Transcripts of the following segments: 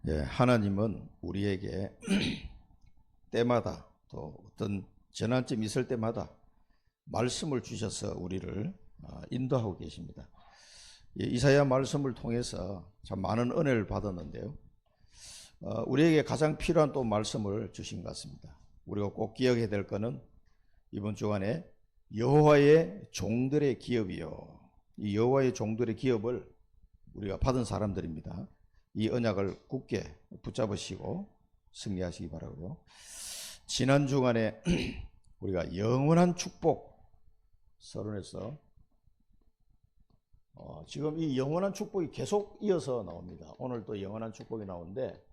예, 하나님은 우리에게 때마다 또 어떤 전환점이 있을 때마다 말씀을 주셔서 우리를 인도하고 계십니다. 이사야 말씀을 통해서 참 많은 은혜를 받았는데요. 우리에게 가장 필요한 또 말씀을 주신 것 같습니다. 우리가 꼭 기억해야 될 것은 이번 주간에 여호와의 종들의 기업이요. 이 여호와의 종들의 기업을 우리가 받은 사람들입니다. 이 언약을 굳게 붙잡으시고 승리하시기 바라고요. 지난 주간에 우리가 영원한 축복 서론에서 지금 이 영원한 축복이 계속 이어서 나옵니다. 오늘 또 영원한 축복이 나오는데,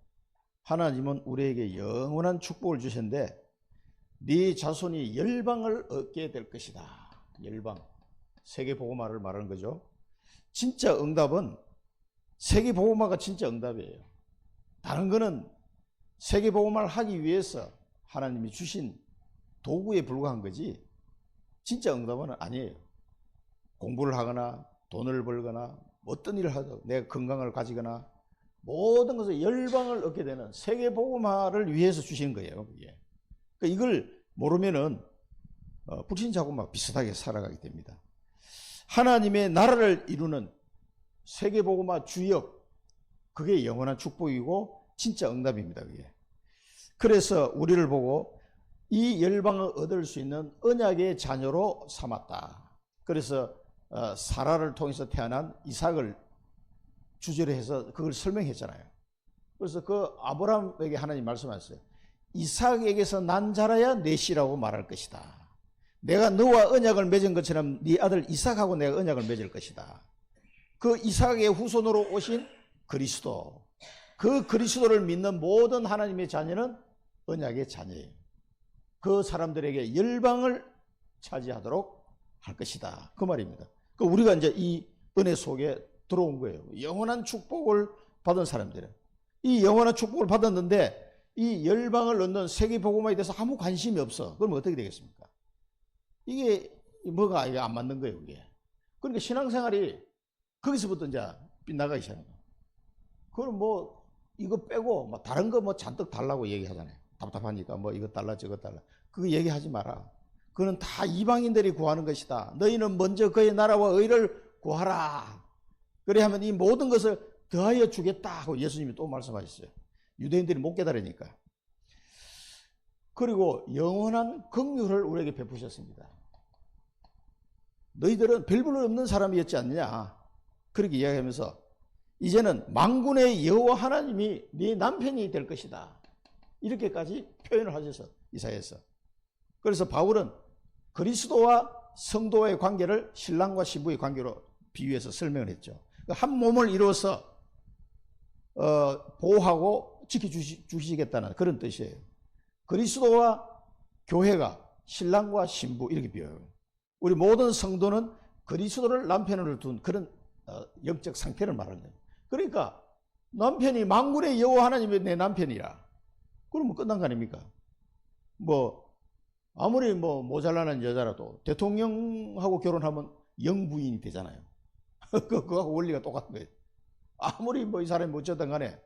하나님은 우리에게 영원한 축복을 주셨는데 네 자손이 열방을 얻게 될 것이다. 열방, 세계복음화를 말하는 거죠. 진짜 응답은 세계복음화가 진짜 응답이에요. 다른 거는 세계복음화를 하기 위해서 하나님이 주신 도구에 불과한 거지 진짜 응답은 아니에요. 공부를 하거나 돈을 벌거나 어떤 일을 하든 내가 건강을 가지거나 모든 것을 열방을 얻게 되는 세계복음화를 위해서 주신 거예요. 그러니까 이걸 모르면은 불신자하고 막 비슷하게 살아가게 됩니다. 하나님의 나라를 이루는 세계복음화 주역, 그게 영원한 축복이고 진짜 응답입니다. 그게. 그래서 우리를 보고 이 열방을 얻을 수 있는 언약의 자녀로 삼았다. 그래서 사라를 통해서 태어난 이삭을 주제로 해서 그걸 설명했잖아요. 그래서 그 아브라함에게 하나님 말씀하셨어요. 이삭에게서 난 자라야 내 씨라고 말할 것이다. 내가 너와 언약을 맺은 것처럼 네 아들 이삭하고 내가 언약을 맺을 것이다. 그 이삭의 후손으로 오신 그리스도, 그 그리스도를 믿는 모든 하나님의 자녀는 언약의 자녀예요. 그 사람들에게 열방을 차지하도록 할 것이다. 그 말입니다. 우리가 이제 이 은혜 속에 들어온 거예요. 영원한 축복을 받은 사람들은. 이 영원한 축복을 받았는데 이 열방을 얻는 세계복음화에 대해서 아무 관심이 없어. 그럼 어떻게 되겠습니까? 이게 뭐가 이게 안 맞는 거예요. 이게. 그러니까 신앙생활이 거기서부터 이제 빗나가기 시작합니다. 그럼 뭐 이거 빼고 뭐 다른 거 뭐 잔뜩 달라고 얘기하잖아요. 답답하니까 뭐 이거 달라 저거 달라. 그거 얘기하지 마라. 그거는 다 이방인들이 구하는 것이다. 너희는 먼저 그의 나라와 의를 구하라. 그래 하면 이 모든 것을 더하여 주겠다 하고 예수님이 또 말씀하셨어요. 유대인들이 못 깨달으니까. 그리고 영원한 긍휼을 우리에게 베푸셨습니다. 너희들은 별 볼 없는 사람이었지 않느냐. 그렇게 이야기하면서 이제는 만군의 여호와 하나님이 네 남편이 될 것이다. 이렇게까지 표현을 하셔서 이사야에서. 그래서 바울은 그리스도와 성도의 관계를 신랑과 신부의 관계로 비유해서 설명을 했죠. 한 몸을 이루어서 보호하고 지켜주시겠다는 그런 뜻이에요. 그리스도와 교회가 신랑과 신부 이렇게 비유해요. 우리 모든 성도는 그리스도를 남편으로 둔 그런 영적 상태를 말하는 거예요. 그러니까 남편이 만군의 여호와 하나님이 내 남편이라 그러면 끝난 거 아닙니까? 뭐 아무리 뭐 모자라는 여자라도 대통령하고 결혼하면 영부인이 되잖아요. 그거하고 원리가 똑같은 거예요. 아무리 뭐 이 사람이 어쩌든 간에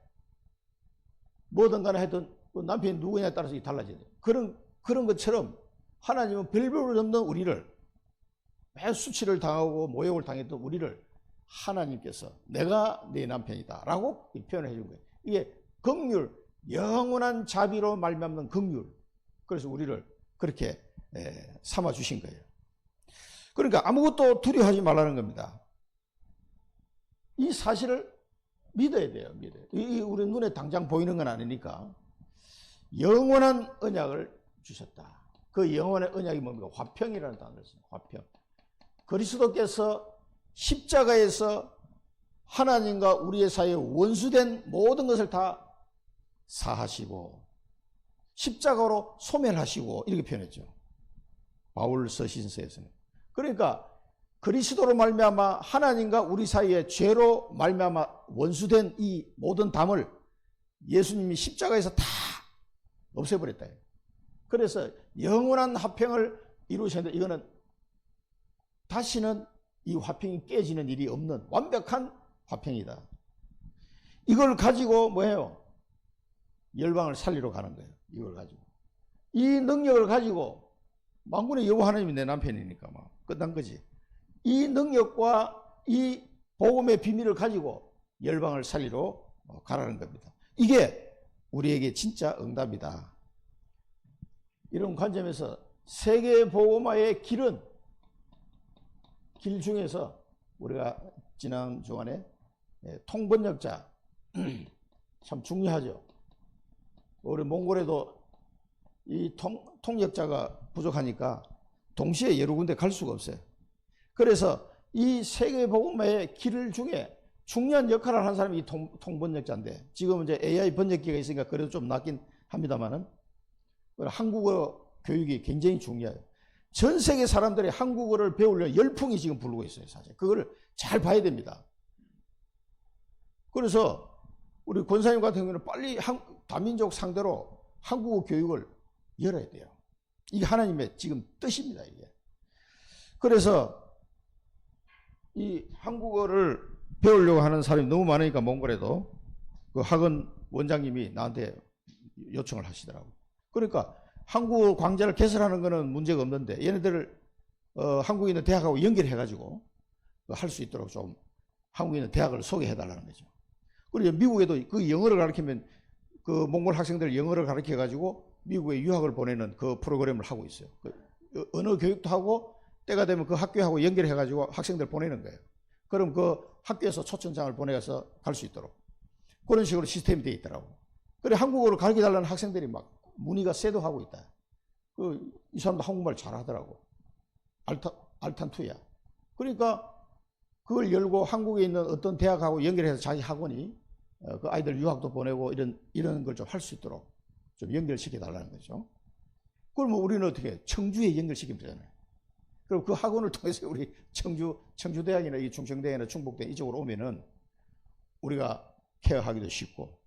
뭐든 간에 하여튼 남편이 누구냐에 따라서 달라져요. 그런 것처럼 하나님은 별별 없는 우리를 매 수치를 당하고 모욕을 당했던 우리를 하나님께서 내가 네 남편이다 라고 표현을 해준 거예요. 이게 긍휼, 영원한 자비로 말미암는 긍휼. 그래서 우리를 그렇게 삼아 주신 거예요. 그러니까 아무것도 두려워하지 말라는 겁니다. 이 사실을 믿어야 돼요. 믿어요. 우리 눈에 당장 보이는 건 아니니까. 영원한 언약을 주셨다. 그 영원의 언약이 뭡니까? 화평이라는 단어를 써요. 화평. 그리스도께서 십자가에서 하나님과 우리의 사이에 원수된 모든 것을 다 사하시고 십자가로 소멸하시고 이렇게 표현했죠. 바울 서신서에서는. 그러니까 그리스도로 말미암아 하나님과 우리 사이에 죄로 말미암아 원수된 이 모든 담을 예수님이 십자가에서 다 없애버렸다. 그래서 영원한 화평을 이루셨는데 이거는 다시는 이 화평이 깨지는 일이 없는 완벽한 화평이다. 이걸 가지고 뭐예요? 열방을 살리러 가는 거예요. 이걸 가지고. 이 능력을 가지고 만군의 여호와 하나님이 내 남편이니까 막 끝난 거지. 이 능력과 이 복음의 비밀을 가지고 열방을 살리러 가라는 겁니다. 이게 우리에게 진짜 응답이다. 이런 관점에서 세계 복음화의 길은 길 중에서 우리가 지난 주간에 통번역자 참 중요하죠. 우리 몽골에도 이 통역자가 부족하니까 동시에 여러 군데 갈 수가 없어요. 그래서 이 세계 복음화의 길 중에 중요한 역할을 한 사람이 이 통번역자인데, 지금은 이제 AI 번역기가 있으니까 그래도 좀 낫긴 합니다만은 한국어 교육이 굉장히 중요해요. 전 세계 사람들이 한국어를 배우려 열풍이 지금 부르고 있어요, 사실. 그거를 잘 봐야 됩니다. 그래서 우리 권사님 같은 경우는 빨리 다민족 상대로 한국어 교육을 열어야 돼요. 이게 하나님의 지금 뜻입니다, 이게. 그래서 이 한국어를 배우려고 하는 사람이 너무 많으니까 몽골에도 그 학원 원장님이 나한테 요청을 하시더라고요. 그러니까 한국어 강좌를 개설하는 거는 문제가 없는데 얘네들을 한국에 있는 대학하고 연결해가지고 할 수 있도록 좀 한국에 있는 대학을 소개해달라는 거죠. 그리고 미국에도 그 영어를 가르치면 그 몽골 학생들 영어를 가르쳐가지고 미국에 유학을 보내는 그 프로그램을 하고 있어요. 그 언어 교육도 하고 때가 되면 그 학교하고 연결해가지고 학생들 보내는 거예요. 그럼 그 학교에서 초청장을 보내서 갈 수 있도록 그런 식으로 시스템이 되어 있더라고. 그래 한국어를 가르쳐달라는 학생들이 막 문의가 쇄도하고 있다. 이 사람도 한국말 잘하더라고. 알탄투야. 그러니까 그걸 열고 한국에 있는 어떤 대학하고 연결해서 자기 학원이 그 아이들 유학도 보내고 이런 걸 좀 할 수 있도록 좀 연결시켜 달라는 거죠. 그러면 우리는 어떻게 청주에 연결시키면 되잖아요. 그럼 그 학원을 통해서 우리 청주대학이나 이 충청대학이나 충북대 이쪽으로 오면은 우리가 케어하기도 쉽고.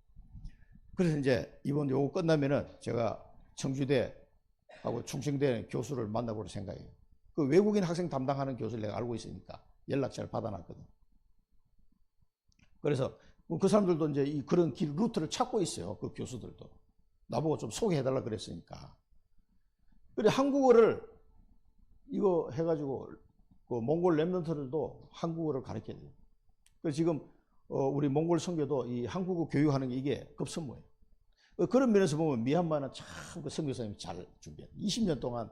그래서 이제 이번 요거 끝나면은 제가 청주대하고 충청대 교수를 만나볼 생각이에요. 그 외국인 학생 담당하는 교수를 내가 알고 있으니까 연락처를 받아놨거든. 그래서 그 사람들도 이제 그런 루트를 찾고 있어요. 그 교수들도. 나보고 좀 소개해달라 그랬으니까. 그래 한국어를 이거 해가지고 그 몽골 랩런트들도 한국어를 가르쳐야 돼요. 그래서 지금 우리 몽골 선교도 이 한국어 교육하는 게 이게 급선무예요. 그런 면에서 보면 미얀마는 참 그 선교사님이 잘 준비해요. 20년 동안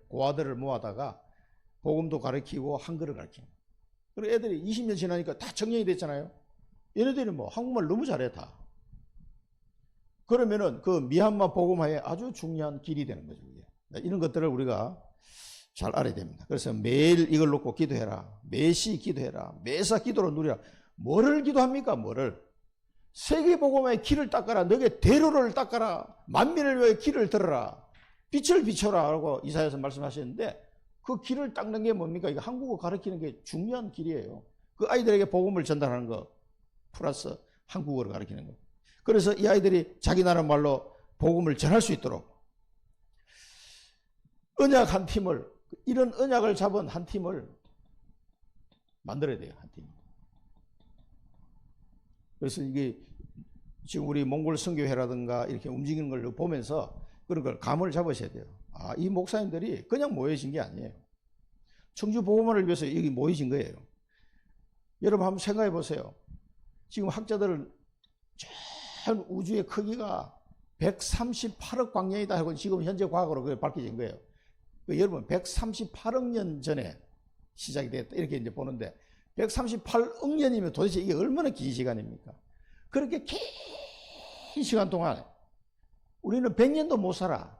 고아들을 모아다가 복음도 가르치고 한글을 가르치는. 그리고 애들이 20년 지나니까 다 정년이 됐잖아요. 얘네들이 뭐 한국말 너무 잘해 다. 그러면은 그 미얀마 복음화에 아주 중요한 길이 되는 거죠. 이게. 이런 것들을 우리가 잘 알아야 됩니다. 그래서 매일 이걸 놓고 기도해라. 매시 기도해라. 매사 기도로 누리라. 뭐를 기도합니까? 뭐를? 세계복음의 길을 닦아라. 너게 대로를 닦아라. 만민을 위해 길을 들어라. 빛을 비춰라. 라고 이사야서 말씀하셨는데 그 길을 닦는 게 뭡니까? 이거 한국어 가르치는 게 중요한 길이에요. 그 아이들에게 복음을 전달하는 거 플러스 한국어를 가르치는 거. 그래서 이 아이들이 자기 나라 말로 복음을 전할 수 있도록 언약 한 팀을, 이런 언약을 잡은 한 팀을 만들어야 돼요. 한 팀. 그래서 이게 지금 우리 몽골 선교회라든가 이렇게 움직이는 걸 보면서 그런 걸 감을 잡으셔야 돼요. 아, 이 목사님들이 그냥 모여진 게 아니에요. 청주 복음화를 위해서 여기 모여진 거예요. 여러분 한번 생각해 보세요. 지금 학자들은 전 우주의 크기가 138억 광년이다 하고 지금 현재 과학으로 그게 밝혀진 거예요. 여러분 138억 년 전에 시작이 됐다 이렇게 이제 보는데 138억 년이면 도대체 이게 얼마나 긴 시간입니까? 그렇게 긴 시간 동안 우리는 100년도 못 살아.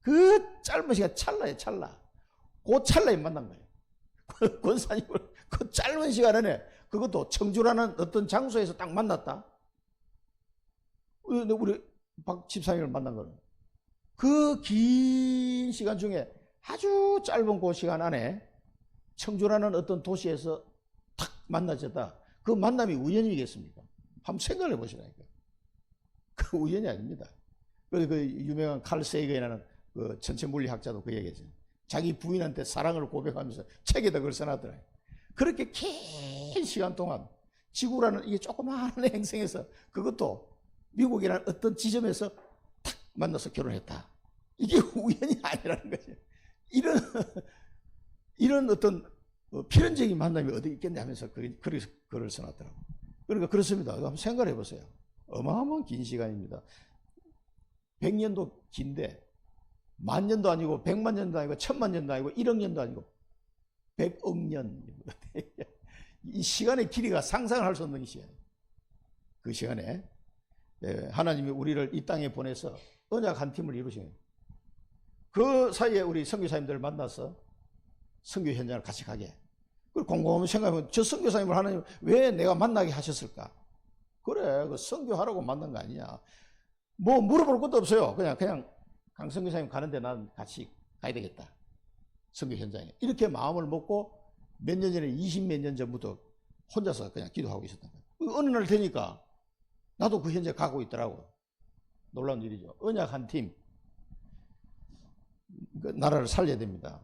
그 짧은 시간 찰나에 찰나. 그 찰나에 만난 거예요. 권사님을 그 짧은 시간 안에 그것도 청주라는 어떤 장소에서 딱 만났다. 우리 박 집사님을 만난 거는 그 긴 시간 중에 아주 짧은 그 시간 안에 청주라는 어떤 도시에서 탁 만나졌다. 그 만남이 우연이겠습니까? 한번 생각해 보시라니까. 그 우연이 아닙니다. 그 유명한 칼 세이건이라는 그 천체물리학자도 그 얘기했어요. 자기 부인한테 사랑을 고백하면서 책에다 그걸 써놨더라고요. 그렇게 긴 시간 동안 지구라는 이게 조그마한 행성에서 그것도 미국이라는 어떤 지점에서 탁 만나서 결혼했다. 이게 우연이 아니라는 거죠. 이런 어떤 필연적인 만남이 어디 있겠냐 하면서 그래서 글을 써놨더라고. 그러니까 그렇습니다. 한번 생각해 보세요. 어마어마한 긴 시간입니다. 100년도 긴데 만년도 아니고 100만 년도 아니고 1000만 년도 아니고 1억 년도 아니고 100억 년. 이 시간의 길이가 상상을 할 수 없는 시간이에요. 그 시간에 하나님이 우리를 이 땅에 보내서 언약 한 팀을 이루신 거예요. 그 사이에 우리 선교사님들을 만나서 선교 현장을 같이 가게. 그리고 곰곰이 생각해보면 저 선교사님을 하나님 왜 내가 만나게 하셨을까? 그래, 그 선교하라고 만난 거 아니냐. 뭐 물어볼 것도 없어요. 그냥 강 선교사님 가는데 난 같이 가야 되겠다. 선교 현장에. 이렇게 마음을 먹고 몇 년 전에 20몇 년 전부터 혼자서 그냥 기도하고 있었던 거예요. 어느 날 되니까 나도 그 현장에 가고 있더라고. 놀라운 일이죠. 언약 한 팀. 그 나라를 살려야 됩니다.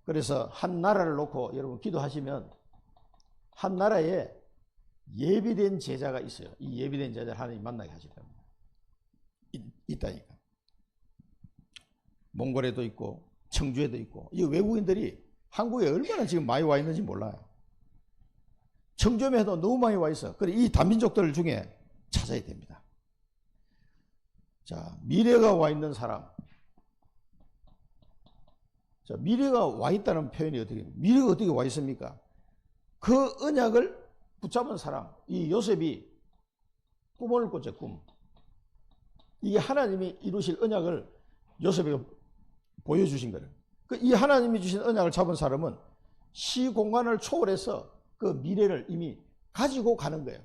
그래서 한 나라를 놓고 여러분 기도하시면 한 나라에 예비된 제자가 있어요. 이 예비된 제자를 하나님 만나게 하실 겁니다. 있다니까. 몽골에도 있고 청주에도 있고 이 외국인들이 한국에 얼마나 지금 많이 와 있는지 몰라요. 청주에도 너무 많이 와 있어. 그래 이 다민족들 중에 찾아야 됩니다. 자, 미래가 와 있는 사람. 자, 미래가 와 있다는 표현이 미래가 어떻게 와 있습니까? 그 언약을 붙잡은 사람, 이 요셉이 꿈을 꿨죠, 꿈. 이게 하나님이 이루실 언약을 요셉에게 보여주신 거예요. 이 하나님이 주신 언약을 잡은 사람은 시공간을 초월해서 그 미래를 이미 가지고 가는 거예요.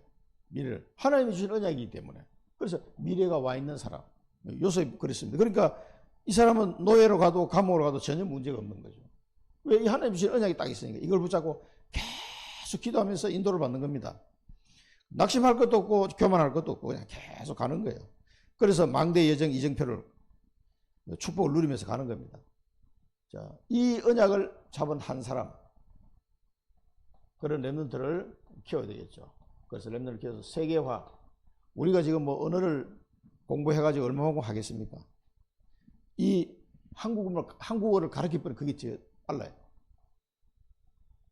미래를. 하나님이 주신 언약이기 때문에. 그래서 미래가 와 있는 사람. 요셉이 그랬습니다. 그러니까 이 사람은 노예로 가도 감옥으로 가도 전혀 문제가 없는 거죠. 왜? 이 하나님 주신 언약이 딱 있으니까 이걸 붙잡고 계속 기도하면서 인도를 받는 겁니다. 낙심할 것도 없고 교만할 것도 없고 그냥 계속 가는 거예요. 그래서 망대 예정 이정표를 축복을 누리면서 가는 겁니다. 자, 이 언약을 잡은 한 사람, 그런 렘넌트를 키워야 되겠죠. 그래서 렘넌트를 키워서 세계화. 우리가 지금 뭐 언어를 공부해가지고 얼마만큼 하겠습니까? 이 한국어를 가르쳐버리면 그게 제일 빨라요.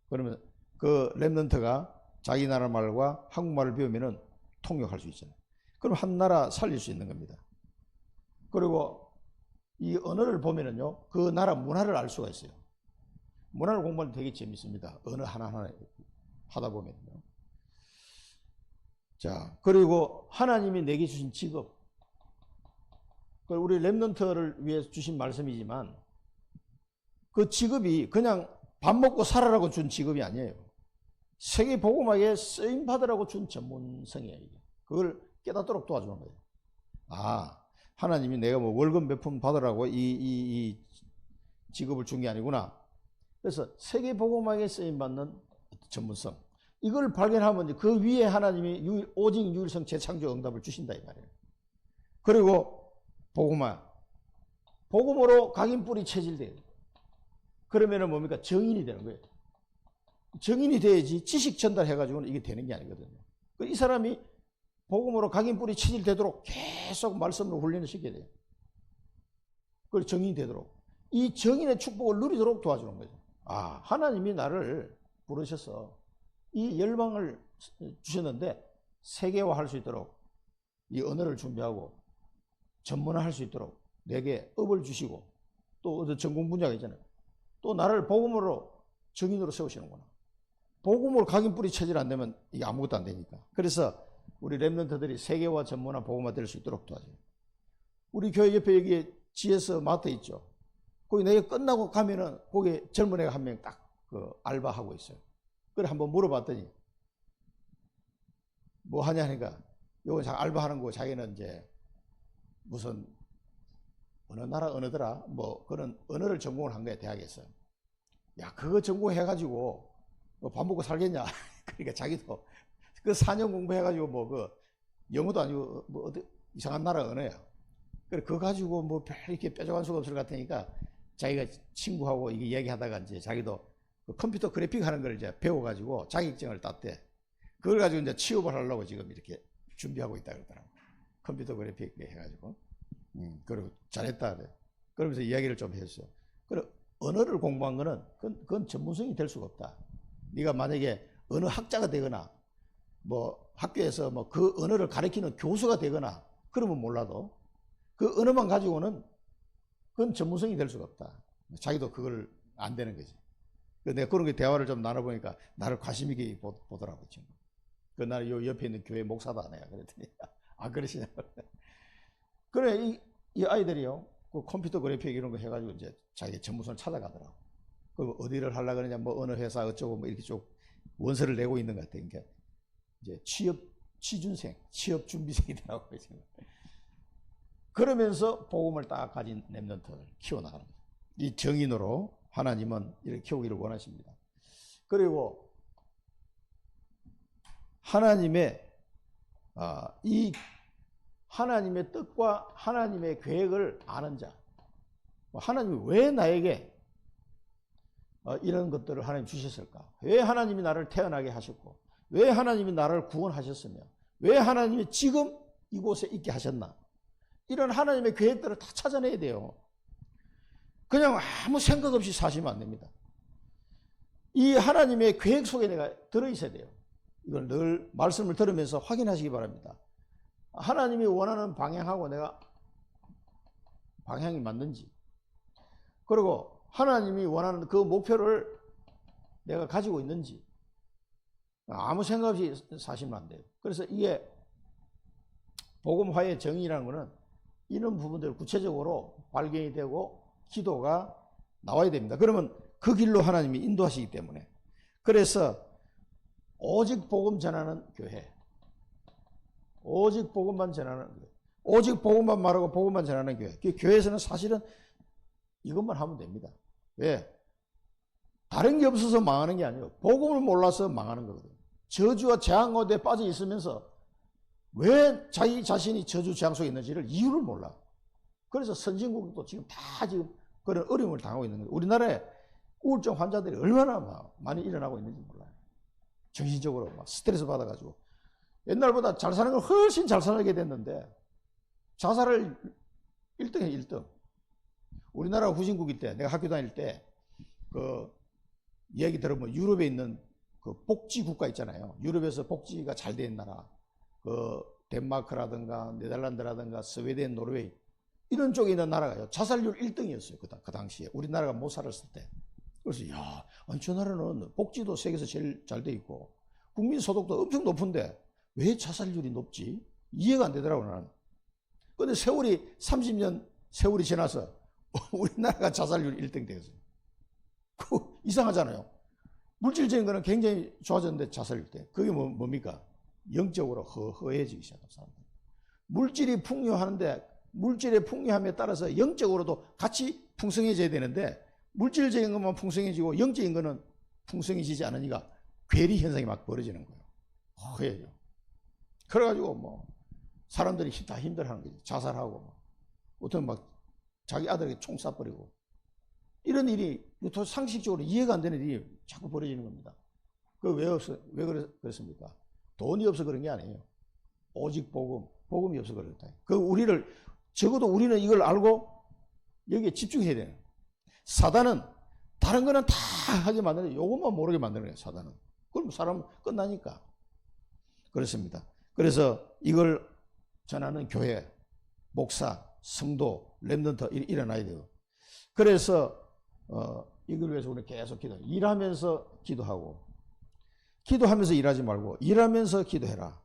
그러면 그 렘넌트가 자기 나라 말과 한국말을 배우면은 통역할 수 있잖아요. 그럼 한 나라 살릴 수 있는 겁니다. 그리고 이 언어를 보면은요, 그 나라 문화를 알 수가 있어요. 문화를 공부하면 되게 재밌습니다. 언어 하나하나 하다 보면요. 자, 그리고 하나님이 내게 주신 직업. 우리 렘넌트를 위해 주신 말씀이지만 그 직업이 그냥 밥 먹고 살아라고 준 직업이 아니에요. 세계 복음화에 쓰임 받으라고 준 전문성이에요. 그걸 깨닫도록 도와주는 거예요. 아, 하나님이 내가 뭐 월급 몇 푼 받으라고 이 직업을 준 게 아니구나. 그래서 세계 복음화에 쓰임 받는 전문성. 이걸 발견하면 그 위에 하나님이 오직 유일성 재창조 응답을 주신다 이 말이에요. 그리고 복음화. 복음으로 각인뿔이 체질돼요. 그러면은 뭡니까? 정인이 되는 거예요. 정인이 돼야지 지식 전달해가지고는 이게 되는 게 아니거든요. 이 사람이 복음으로 각인뿔이 체질되도록 계속 말씀으로 훈련을 시켜야 돼요. 그걸 정인이 되도록. 이 정인의 축복을 누리도록 도와주는 거죠. 아, 하나님이 나를 부르셔서 이 열방을 주셨는데 세계화할 수 있도록 이 언어를 준비하고 전문화할 수 있도록 내게 업을 주시고 또 어떤 전공 분야가 있잖아요. 또 나를 복음으로 정인으로 세우시는구나. 복음으로 각인뿔이 체질 안 되면 이게 아무것도 안 되니까. 그래서 우리 렘넌트들이 세계화 전문화 복음화 될 수 있도록 도와줘요. 우리 교회 옆에 여기 GS 마트 있죠. 거기 내가 끝나고 가면은 거기 젊은 애가 한 명 딱 그 알바하고 있어요. 그래 한번 물어봤더니 뭐 하냐 하니까 요건 알바하는 거 자기는 이제 무슨 어느 나라 언어더라 뭐 그런 언어를 전공을 한 거야 대학에서. 야 그거 전공해가지고 뭐 밥 먹고 살겠냐. 그러니까 자기도 그 4년 공부해가지고 뭐 그 영어도 아니고 뭐 어디 이상한 나라 언어야. 그래 그거 가지고 뭐 별 이렇게 뾰족한 수가 없을 것 같으니까 자기가 친구하고 이게 얘기하다가 이제 자기도 그 컴퓨터 그래픽 하는 걸 이제 배워가지고 자격증을 땄대. 그걸 가지고 이제 취업을 하려고 지금 이렇게 준비하고 있다 그러더라고. 컴퓨터 그래픽 해가지고. 그리고 잘했다. 그래. 그러면서 이야기를 좀 했어요. 그래, 언어를 공부한 거는 그건 전문성이 될 수가 없다. 네가 만약에 언어 학자가 되거나 뭐 학교에서 뭐 그 언어를 가르치는 교수가 되거나 그러면 몰라도 그 언어만 가지고는 그건 전문성이 될 수가 없다. 자기도 그걸 안 되는 거지. 내가 그런 게 대화를 좀 나눠보니까 나를 관심 있게 보더라고, 지금. 그 나는 요 옆에 있는 교회 목사다, 내가 그랬더니. 아, 그러시냐고. 그래, 이 아이들이요, 그 컴퓨터 그래픽 이런 거 해가지고 이제 자기 전문성을 찾아가더라고. 그 어디를 하려고 그러냐, 뭐 어느 회사 어쩌고 뭐 이렇게 쭉 원서를 내고 있는 것 같아. 그러니까 이제 취준생, 취업 준비생이더라고요, 지금. 그러면서 복음을 딱 가진 렘넌트를 키워나가는 거예요. 이 정인으로 하나님은 이렇게 키우기를 원하십니다. 그리고 이 하나님의 뜻과 하나님의 계획을 아는 자, 하나님이 왜 나에게 이런 것들을 하나님 주셨을까? 왜 하나님이 나를 태어나게 하셨고, 왜 하나님이 나를 구원하셨으며, 왜 하나님이 지금 이곳에 있게 하셨나? 이런 하나님의 계획들을 다 찾아내야 돼요. 그냥 아무 생각 없이 사시면 안 됩니다. 이 하나님의 계획 속에 내가 들어있어야 돼요. 이걸 늘 말씀을 들으면서 확인하시기 바랍니다. 하나님이 원하는 방향하고 내가 방향이 맞는지, 그리고 하나님이 원하는 그 목표를 내가 가지고 있는지 아무 생각 없이 사시면 안 돼요. 그래서 이게 복음화의 정의라는 것은 이런 부분들을 구체적으로 발견이 되고 기도가 나와야 됩니다. 그러면 그 길로 하나님이 인도하시기 때문에. 그래서 오직 복음 전하는 교회, 오직 복음만 전하는 교회, 오직 복음만 말하고 복음만 전하는 교회. 교회에서는 사실은 이것만 하면 됩니다. 왜? 다른 게 없어서 망하는 게 아니에요. 복음을 몰라서 망하는 거거든요. 저주와 재앙 가운데 빠져 있으면서 왜 자기 자신이 저주 재앙 속에 있는지를 이유를 몰라. 그래서 선진국도 지금 다 지금 그런 어려움을 당하고 있는 거예요. 우리나라에 우울증 환자들이 얼마나 많이 일어나고 있는지 몰라요. 정신적으로 막 스트레스 받아가지고 옛날보다 잘 사는 걸 훨씬 잘 살게 됐는데 자살을 1등에 1등. 우리나라 후진국일 때 내가 학교 다닐 때 그 얘기 들어보면 유럽에 있는 그 복지 국가 있잖아요. 유럽에서 복지가 잘 된 나라, 그 덴마크라든가 네덜란드라든가 스웨덴, 노르웨이 이런 쪽에 있는 나라가요. 자살률 1등이었어요. 그 당시에 우리나라가 못 살았을 때. 그래서 야, 아니 저 나라는 복지도 세계에서 제일 잘 돼 있고 국민 소득도 엄청 높은데 왜 자살률이 높지? 이해가 안 되더라고 나는. 근데 세월이 30년 세월이 지나서 우리나라가 자살률 1등 되었어요. 이상하잖아요. 물질적인 거는 굉장히 좋아졌는데 자살률 때 그게 뭡니까? 영적으로 허해지기 시작한 사람들. 물질이 풍요하는데 물질의 풍요함에 따라서 영적으로도 같이 풍성해져야 되는데 물질적인 것만 풍성해지고 영적인 거는 풍성해지지 않으니까 괴리 현상이 막 벌어지는 거예요. 허해요. 그래가지고 뭐 사람들이 다 힘들어하는 거지. 자살하고 어떤 막 자기 아들에게 총 쏴버리고 이런 일이 상식적으로 이해가 안 되는 일이 자꾸 벌어지는 겁니다. 왜 그렇습니까? 돈이 없어 그런 게 아니에요. 오직 복음이 없어 그렇다. 적어도 우리는 이걸 알고 여기에 집중해야 돼요. 사단은 다른 거는 다 하게 만드는데 이것만 모르게 만드는 거예요, 사단은. 그럼 사람은 끝나니까. 그렇습니다. 그래서 이걸 전하는 교회, 목사, 성도, 렘넌트 일어나야 돼요. 그래서 이걸 위해서 우리는 계속 일하면서 기도하고 기도하면서 일하지 말고 일하면서 기도해라.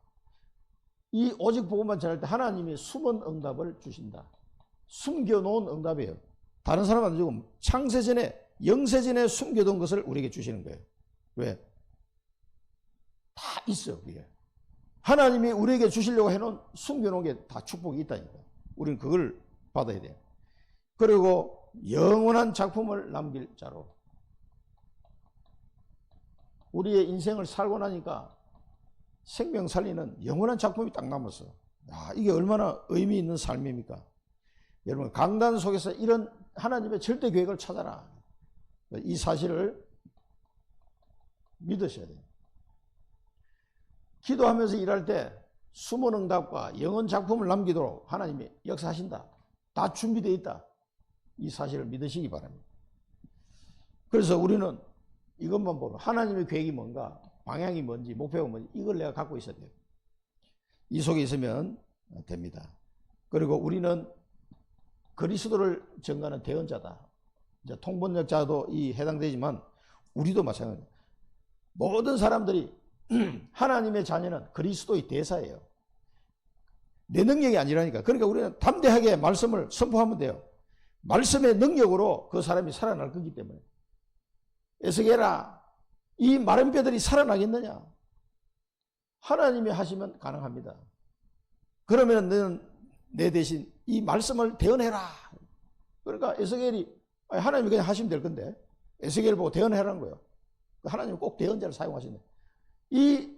이 오직 복음만 전할 때 하나님이 숨은 응답을 주신다. 숨겨놓은 응답이에요. 다른 사람 안 주고 창세전에 영세전에 숨겨둔 것을 우리에게 주시는 거예요. 왜? 다 있어요. 그게. 하나님이 우리에게 주시려고 해놓은 숨겨놓은 게 다 축복이 있다니까. 우리는 그걸 받아야 돼요. 그리고 영원한 작품을 남길 자로. 우리의 인생을 살고 나니까 생명 살리는 영원한 작품이 딱 남았어. 이게 얼마나 의미 있는 삶입니까? 여러분 강단 속에서 이런 하나님의 절대 계획을 찾아라. 이 사실을 믿으셔야 돼요. 기도하면서 일할 때 숨은 응답과 영원 작품을 남기도록 하나님이 역사하신다. 다 준비되어 있다. 이 사실을 믿으시기 바랍니다. 그래서 우리는 이것만 보면 하나님의 계획이 뭔가, 방향이 뭔지, 목표가 뭔지 이걸 내가 갖고 있어야 돼요. 이 속에 있으면 됩니다. 그리고 우리는 그리스도를 전가하는 대언자다. 이제 통번역자도 이 해당되지만 우리도 마찬가지입니다. 모든 사람들이 하나님의 자녀는 그리스도의 대사예요. 내 능력이 아니라니까. 그러니까 우리는 담대하게 말씀을 선포하면 돼요. 말씀의 능력으로 그 사람이 살아날 거기 때문에. 에스겔아, 이 마른 뼈들이 살아나겠느냐? 하나님이 하시면 가능합니다. 그러면 너는 내 대신 이 말씀을 대언해라. 그러니까 에스겔이 하나님이 그냥 하시면 될 건데 에스겔 보고 대언해라는 거예요. 하나님은 꼭 대언자를 사용하시네. 이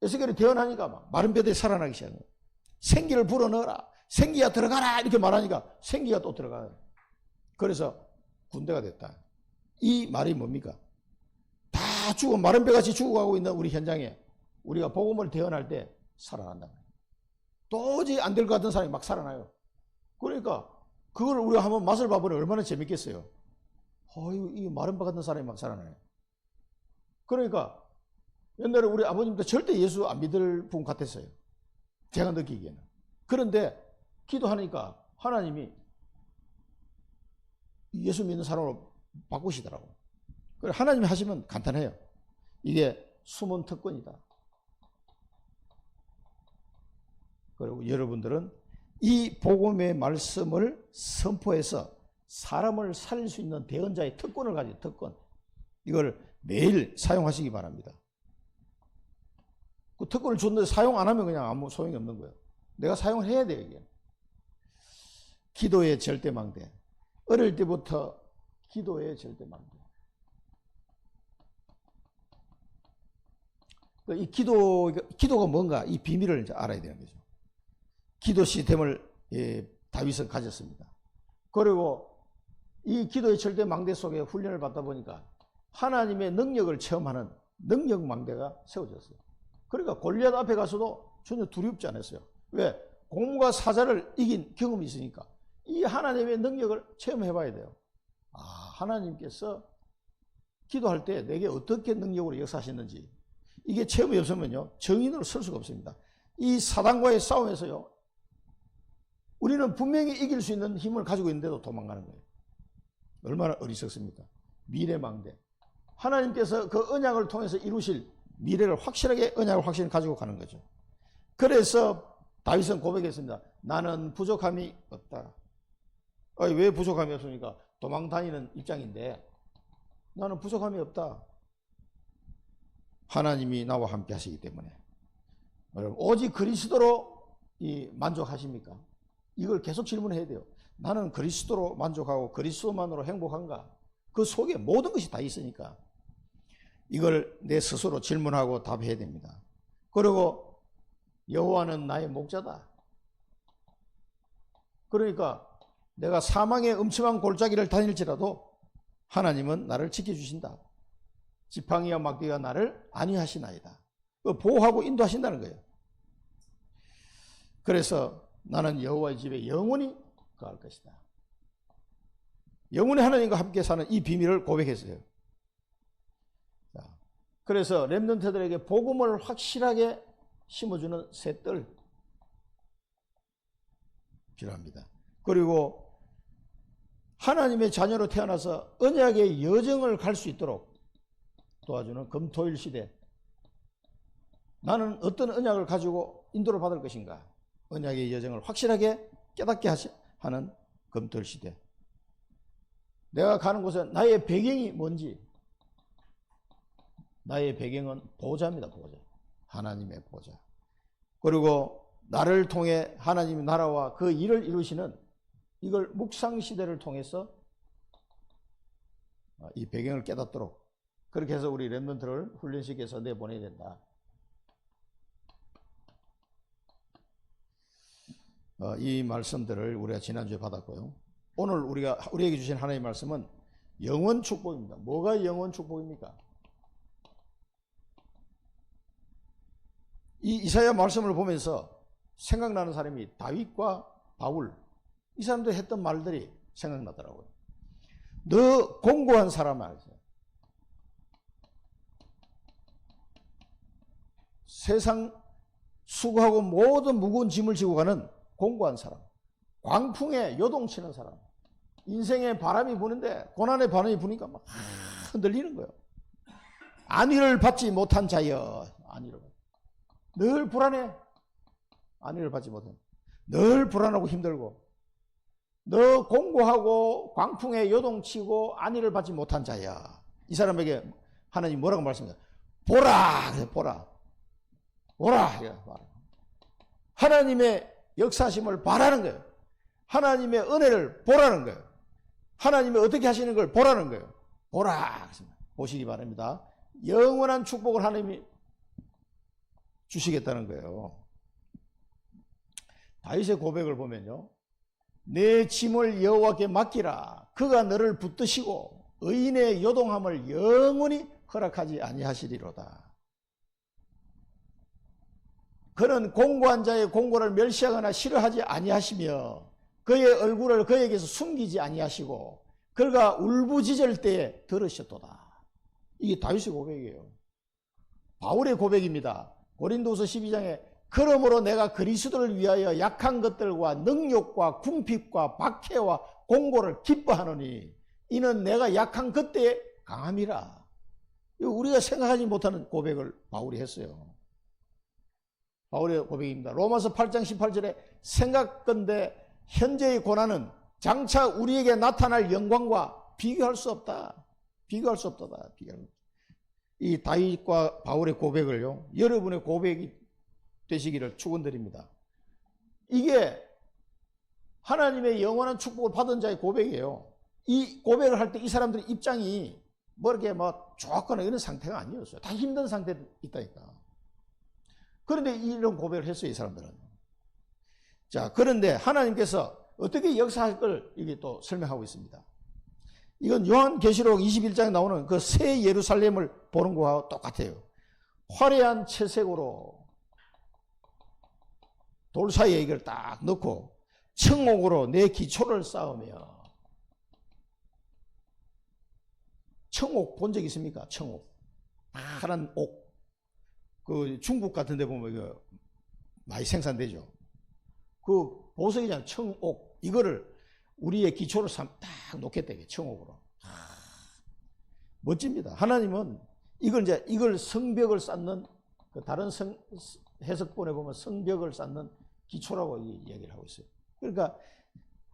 에스겔이 대언하니까 막 마른 뼈들이 살아나기 시작해요. 생기를 불어넣어라. 생기가 들어가라. 이렇게 말하니까 생기가 또 들어가요. 그래서 군대가 됐다. 이 말이 뭡니까? 다 죽어 마른 뼈같이 죽어가고 있는 우리 현장에 우리가 복음을 대언할 때 살아난다. 도저히 안 될 것 같은 사람이 막 살아나요. 그러니까 그걸 우리가 한번 맛을 봐보면 얼마나 재밌겠어요. 이 마른 뼈 같은 사람이 막 살아나요. 그러니까 옛날에 우리 아버님도 절대 예수 안 믿을 분 같았어요. 제가 느끼기에는. 그런데 기도하니까 하나님이 예수 믿는 사람으로 바꾸시더라고. 하나님이 하시면 간단해요. 이게 숨은 특권이다. 그리고 여러분들은 이 복음의 말씀을 선포해서 사람을 살릴 수 있는 대언자의 특권을 가진 특권. 이걸 매일 사용하시기 바랍니다. 그 특권을 줬는데 사용 안 하면 그냥 아무 소용이 없는 거예요. 내가 사용을 해야 돼요, 이게. 기도의 절대망대. 어릴 때부터 기도의 절대망대. 이 기도가 뭔가 이 비밀을 이제 알아야 되는 거죠. 기도 시스템을 다윗은 가졌습니다. 그리고 이 기도의 절대망대 속에 훈련을 받다 보니까 하나님의 능력을 체험하는 능력망대가 세워졌어요. 그러니까 골리앗 앞에 가서도 전혀 두렵지 않았어요. 왜? 공과 사자를 이긴 경험이 있으니까. 이 하나님의 능력을 체험해 봐야 돼요. 하나님께서 기도할 때 내게 어떻게 능력으로 역사하셨는지 이게 체험이 없으면요 정인으로 설 수가 없습니다. 이 사단과의 싸움에서요 우리는 분명히 이길 수 있는 힘을 가지고 있는데도 도망가는 거예요. 얼마나 어리석습니까? 미래망대. 하나님께서 그 언약을 통해서 이루실 미래를 확실하게 언약을 확실히 가지고 가는 거죠. 그래서 다윗은 고백했습니다. 나는 부족함이 없다. 왜 부족함이 없습니까? 도망 다니는 입장인데 나는 부족함이 없다. 하나님이 나와 함께 하시기 때문에. 여러분, 오직 그리스도로 만족하십니까? 이걸 계속 질문해야 돼요. 나는 그리스도로 만족하고 그리스도만으로 행복한가? 그 속에 모든 것이 다 있으니까 이걸 내 스스로 질문하고 답해야 됩니다. 그리고 여호와는 나의 목자다. 그러니까 내가 사망의 음침한 골짜기를 다닐지라도 하나님은 나를 지켜주신다. 지팡이와 막대기가 나를 안위하시나이다. 보호하고 인도하신다는 거예요. 그래서 나는 여호와의 집에 영원히 거할 것이다. 영원히 하나님과 함께 사는 이 비밀을 고백했어요. 그래서 렘넌트들에게 복음을 확실하게 심어주는 새 뜰 필요합니다. 그리고 하나님의 자녀로 태어나서 언약의 여정을 갈 수 있도록 도와주는 금토일 시대. 나는 어떤 언약을 가지고 인도를 받을 것인가? 언약의 여정을 확실하게 깨닫게 하는 금토일 시대. 내가 가는 곳에 나의 배경이 뭔지. 나의 배경은 보좌입니다. 보좌. 하나님의 보좌. 그리고 나를 통해 하나님의 나라와 그 일을 이루시는 이걸 묵상시대를 통해서 이 배경을 깨닫도록 그렇게 해서 우리 렘넌트를 훈련시켜서 내보내야 된다. 이 말씀들을 우리가 지난주에 받았고요. 오늘 우리에게 주신 하나님의 말씀은 영원 축복입니다. 뭐가 영원 축복입니까? 이 이사야 말씀을 보면서 생각나는 사람이 다윗과 바울, 이 사람들 했던 말들이 생각나더라고요. 너 공고한 사람 알죠? 세상 수고하고 모든 무거운 짐을 지고 가는 공고한 사람, 광풍에 요동치는 사람, 인생에 바람이 부는데 고난의 바람이 부니까 막 흔들리는 거예요. 안위를 받지 못한 자여, 안위를 늘 불안해. 안위를 받지 못해. 늘 불안하고 힘들고, 너 공고하고 광풍에 요동치고 안위를 받지 못한 자야. 이 사람에게 하나님 뭐라고 말씀해요? 보라, 보라, 보라. 하나님의 역사심을 바라는 거예요. 하나님의 은혜를 보라는 거예요. 하나님이 어떻게 하시는 걸 보라는 거예요. 보라. 보시기 바랍니다. 영원한 축복을 하나님이 주시겠다는 거예요. 다윗의 고백을 보면요, 내 짐을 여호와께 맡기라. 그가 너를 붙드시고 의인의 요동함을 영원히 허락하지 아니하시리로다. 그는 공고한 자의 공고를 멸시하거나 싫어하지 아니하시며 그의 얼굴을 그에게서 숨기지 아니하시고 그가 울부짖을 때에 들으셨도다. 이게 다윗의 고백이에요. 바울의 고백입니다. 고린도후서 12장에 그러므로 내가 그리스도를 위하여 약한 것들과 능욕과 궁핍과 박해와 공고를 기뻐하노니 이는 내가 약한 그때의 강함이라. 우리가 생각하지 못하는 고백을 바울이 했어요. 바울의 고백입니다. 로마서 8장 18절에 생각건대 현재의 고난은 장차 우리에게 나타날 영광과 비교할 수 없다. 비교할 수 없다. 이 다윗과 바울의 고백을요, 여러분의 고백이 되시기를 축원드립니다. 이게 하나님의 영원한 축복을 받은 자의 고백이에요. 이 고백을 할 때 이 사람들의 입장이 뭐 이렇게 막 좋았거나 이런 상태가 아니었어요. 다 힘든 상태에 있다니까. 그런데 이런 고백을 했어요, 이 사람들은. 자, 그런데 하나님께서 어떻게 역사할 걸 이게 또 설명하고 있습니다. 이건 요한계시록 21장에 나오는 그 새 예루살렘을 보는 거와 똑같아요. 화려한 채색으로 돌 사이에 이걸 딱 넣고 청옥으로 내 기초를 쌓으며. 청옥 본 적 있습니까? 청옥. 파란 옥. 그 중국 같은 데 보면 이거 많이 생산되죠. 그 보석이잖아요. 청옥. 이거를 우리의 기초를 딱 놓겠다. 청옥으로. 멋집니다. 하나님은 이걸 성벽을 쌓는, 그 다른 해석본에 보면 성벽을 쌓는 기초라고 얘기를 하고 있어요. 그러니까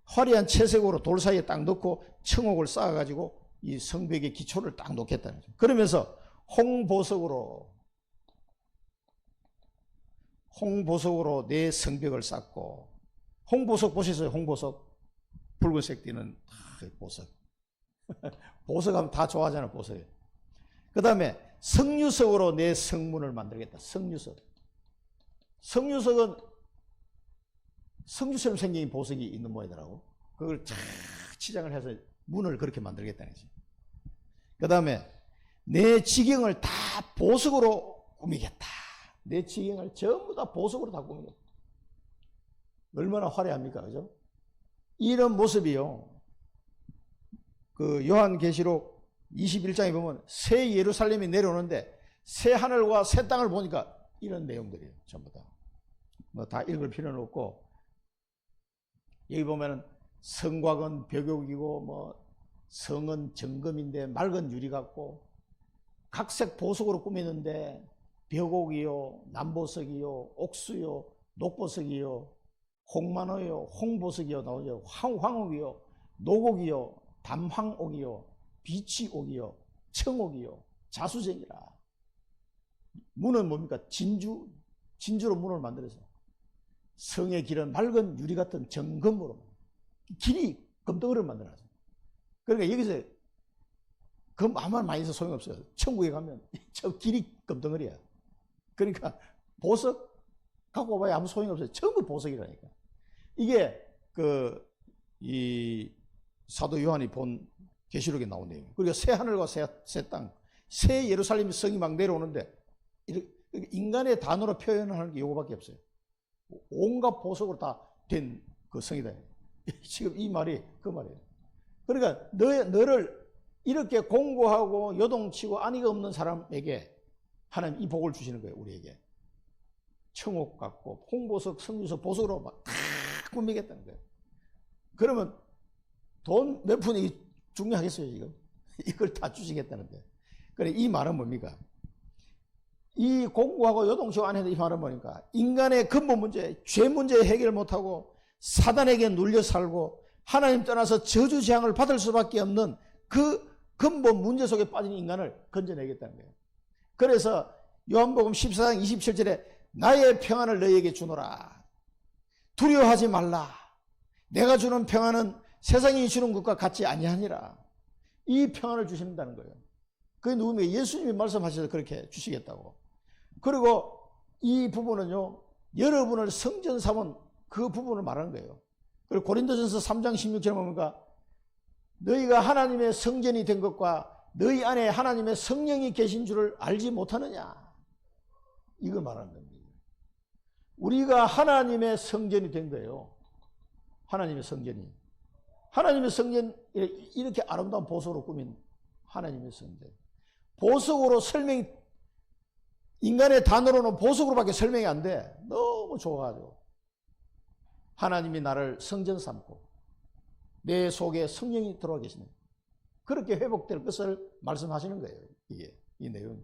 화려한 채색으로 돌 사이에 딱 넣고 청옥을 쌓아가지고 이 성벽의 기초를 딱 놓겠다는 거죠. 그러면서 홍보석으로 내 성벽을 쌓고, 홍보석 보셨어요? 홍보석. 붉은색 띠는 보석. 보석하면 다 좋아하잖아요, 보석. 그 다음에 성유석으로 내 성문을 만들겠다. 성유석. 성유석은 성주처럼 생긴 보석이 있는 모양이더라고. 그걸 쫙 치장을 해서 문을 그렇게 만들겠다는 거지. 그 다음에 내 지경을 다 보석으로 꾸미겠다. 내 지경을 전부 다 보석으로 다 꾸미겠다. 얼마나 화려합니까? 그죠? 이런 모습이요, 그 요한계시록 21장에 보면 새 예루살렘이 내려오는데 새 하늘과 새 땅을 보니까 이런 내용들이에요. 전부 다. 뭐 다 읽을 필요는 없고, 여기 보면은 성곽은 벽옥이고 뭐 성은 정금인데 맑은 유리 같고, 각색 보석으로 꾸미는데 벽옥이요, 남보석이요, 옥수요, 녹보석이요, 홍만호요, 홍보석이요, 나오죠. 황옥이요, 노곡이요, 담황옥이요, 비치옥이요, 청옥이요, 자수쟁이라. 문은 뭡니까? 진주로 문을 만들어서 성의 길은 맑은 유리 같은 정금으로, 길이 금덩어리를 만들어놨어요. 그러니까 여기서 금 아무나 많이 있어 소용없어요. 천국에 가면 저 길이 금덩어리야. 그러니까 보석 갖고 와봐야 아무 소용이 없어요. 전부 보석이라니까. 이게 이 사도 요한이 본 계시록에 나온 내용이에요. 그러니까 새 하늘과 새 땅, 새 예루살렘 성이 막 내려오는데 인간의 단어로 표현하는 게 이거밖에 없어요. 온갖 보석으로 다 된 그 성이다. 지금 이 말이 그 말이에요. 그러니까 너를 이렇게 공고하고 요동치고 안위가 없는 사람에게 하나님 이 복을 주시는 거예요. 우리에게. 청옥 같고 홍보석, 성유석, 보석으로 막 다 꾸미겠다는 거예요. 그러면 돈 몇 푼이 중요하겠어요, 지금? 이걸 다 주시겠다는데. 그래, 이 말은 뭡니까? 이 공고하고 요동치고 안에서 이 말은 뭐니까? 인간의 근본 문제, 죄 문제 해결 못하고 사단에게 눌려 살고 하나님 떠나서 저주 재앙을 받을 수밖에 없는 그 근본 문제 속에 빠진 인간을 건져내겠다는 거예요. 그래서 요한복음 14장 27절에 나의 평안을 너희에게 주노라. 두려워하지 말라. 내가 주는 평안은 세상이 주는 것과 같지 아니하니라. 이 평안을 주신다는 거예요. 그게 누굽니까? 예수님이 말씀하셔서 그렇게 주시겠다고. 그리고 이 부분은요, 여러분을 성전 삼은 그 부분을 말하는 거예요. 그리고 고린도전서 3장 16절에 보니까 너희가 하나님의 성전이 된 것과 너희 안에 하나님의 성령이 계신 줄을 알지 못하느냐. 이걸 말하는 겁니다. 우리가 하나님의 성전이 된 거예요. 하나님의 성전이. 하나님의 성전, 이렇게 아름다운 보석으로 꾸민 하나님의 성전. 보석으로 설명이, 인간의 단어로는 보석으로밖에 설명이 안 돼. 너무 좋아가지고. 하나님이 나를 성전 삼고 내 속에 성령이 들어와 계시는, 그렇게 회복될 것을 말씀하시는 거예요. 이게 이 내용이.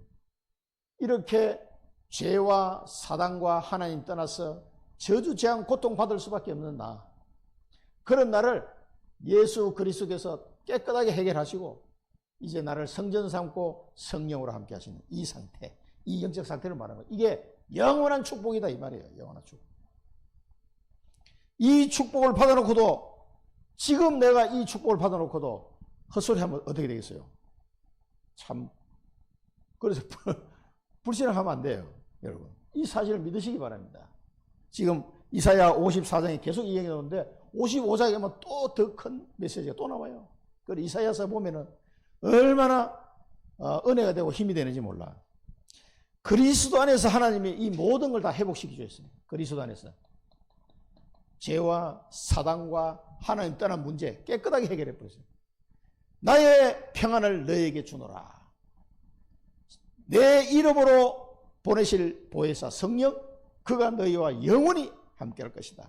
이렇게 죄와 사단과 하나님 떠나서 저주 재앙 고통 받을 수밖에 없는 나, 그런 나를 예수 그리스도께서 깨끗하게 해결하시고 이제 나를 성전 삼고 성령으로 함께 하시는 이 상태, 이 영적 상태를 말하는 거예요. 이게 영원한 축복이다 이 말이에요. 영원한 축복. 이 축복을 받아놓고도, 지금 내가 이 축복을 받아놓고도 헛소리하면 어떻게 되겠어요? 참, 그래서 불신앙하면 안 돼요, 여러분. 이 사실을 믿으시기 바랍니다. 지금 이사야 54장에 계속 이 얘기가 나오는데 55장에 가면 또 더 큰 메시지가 또 나와요. 그리고 이사야서 보면은 얼마나 은혜가 되고 힘이 되는지 몰라. 그리스도 안에서 하나님이 이 모든 걸 다 회복시켜 주셨어요. 그리스도 안에서. 죄와 사단과 하나님 떠난 문제 깨끗하게 해결해 버렸어요. 나의 평안을 너에게 주노라. 내 이름으로 보내실 보혜사 성령, 그가 너희와 영원히 함께할 것이다.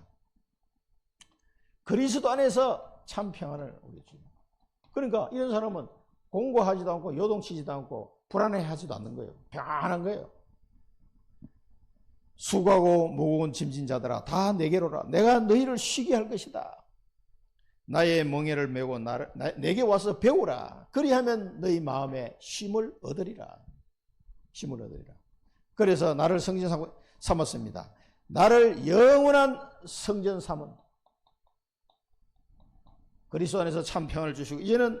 그리스도 안에서 참 평안을 우리 주요. 그러니까 이런 사람은 공고하지도 않고 요동치지도 않고 불안해하지도 않는 거예요. 평안한 거예요. 수고하고 무거운 짐진 자들아 다 내게로라. 내가 너희를 쉬게 할 것이다. 나의 멍에를 메고 내게 와서 배우라. 그리하면 너희 마음에 쉼을 얻으리라. 쉼을 얻으리라. 그래서 나를 성전 삼았습니다. 나를 영원한 성전 삼은 그리스도 안에서 참 평안을 주시고 이제는